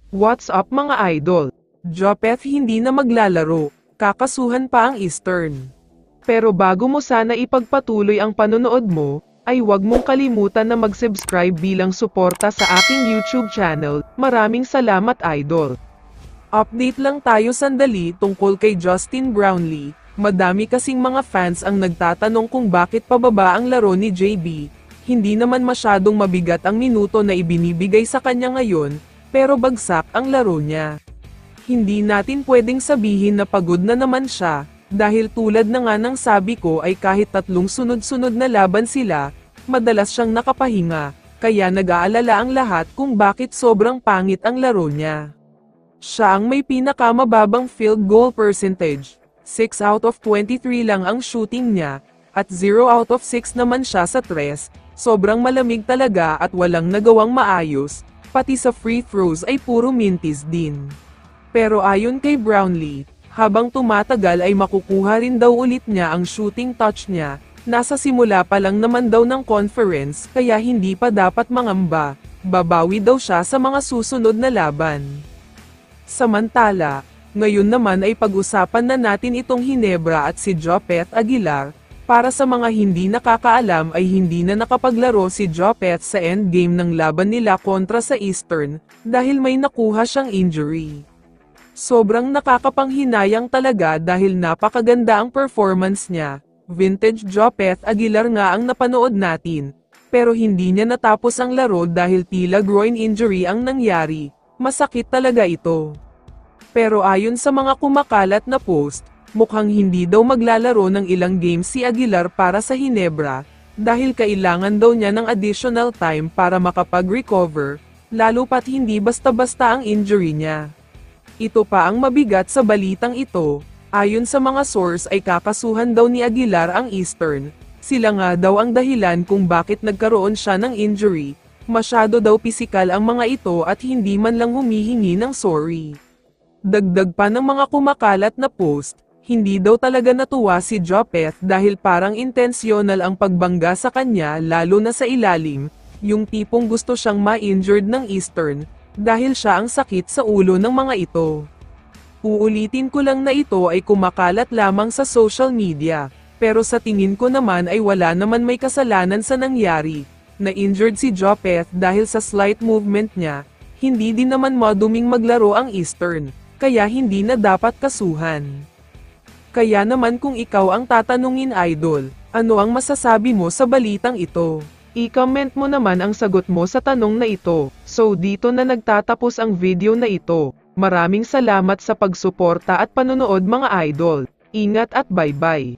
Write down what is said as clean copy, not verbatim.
What's up mga idol? Jopeth hindi na maglalaro, kakasuhan pa ang Eastern. Pero bago mo sana ipagpatuloy ang panonood mo, ay huwag mong kalimutan na mag-subscribe bilang suporta sa aking YouTube channel. Maraming salamat idol. Update lang tayo sandali tungkol kay Justin Brownlee. Madami kasing mga fans ang nagtatanong kung bakit pababa ang laro ni JB. Hindi naman masyadong mabigat ang minuto na ibinibigay sa kanya ngayon, pero bagsak ang laro niya. Hindi natin pwedeng sabihin na pagod na naman siya, dahil tulad na nga ng sabi ko ay kahit 3 sunod-sunod na laban sila, madalas siyang nakapahinga, kaya nag-aalala ang lahat kung bakit sobrang pangit ang laro niya. Siya ang may pinakamababang field goal percentage, 6 out of 23 lang ang shooting niya, at 0 out of 6 naman siya sa 3, sobrang malamig talaga at walang nagawang maayos. Pati sa free throws ay puro mintis din. Pero ayon kay Brownlee, habang tumatagal ay makukuha rin daw ulit niya ang shooting touch niya, nasa simula pa lang naman daw ng conference kaya hindi pa dapat mangamba, babawi daw siya sa mga susunod na laban. Samantala, ngayon naman ay pag-usapan na natin itong Ginebra at si Jopeth Aguilar. Para sa mga hindi nakakaalam ay hindi na nakapaglaro si Jopeth sa endgame ng laban nila kontra sa Eastern, dahil may nakuha siyang injury. Sobrang nakakapanghinayang talaga dahil napakaganda ang performance niya. Vintage Jopeth Aguilar nga ang napanood natin, pero hindi niya natapos ang laro dahil tila groin injury ang nangyari. Masakit talaga ito. Pero ayon sa mga kumakalat na post, mukhang hindi daw maglalaro ng ilang games si Aguilar para sa Ginebra, dahil kailangan daw niya ng additional time para makapag-recover, lalo pat hindi basta-basta ang injury niya. Ito pa ang mabigat sa balitang ito, ayon sa mga source ay kakasuhan daw ni Aguilar ang Eastern, sila nga daw ang dahilan kung bakit nagkaroon siya ng injury, masyado daw pisikal ang mga ito at hindi man lang humihingi ng sorry. Dagdag pa ng mga kumakalat na post, hindi daw talaga natuwa si Jopeth dahil parang intensyonal ang pagbangga sa kanya lalo na sa ilalim, yung tipong gusto siyang ma-injured ng Eastern, dahil siya ang sakit sa ulo ng mga ito. Uulitin ko lang na ito ay kumakalat lamang sa social media, pero sa tingin ko naman ay wala naman may kasalanan sa nangyari, na injured si Jopeth dahil sa slight movement niya, hindi din naman maduming maglaro ang Eastern, kaya hindi na dapat kasuhan. Kaya naman kung ikaw ang tatanungin idol, ano ang masasabi mo sa balitang ito? I-comment mo naman ang sagot mo sa tanong na ito. So dito na nagtatapos ang video na ito. Maraming salamat sa pagsuporta at panonood mga idol. Ingat at bye-bye.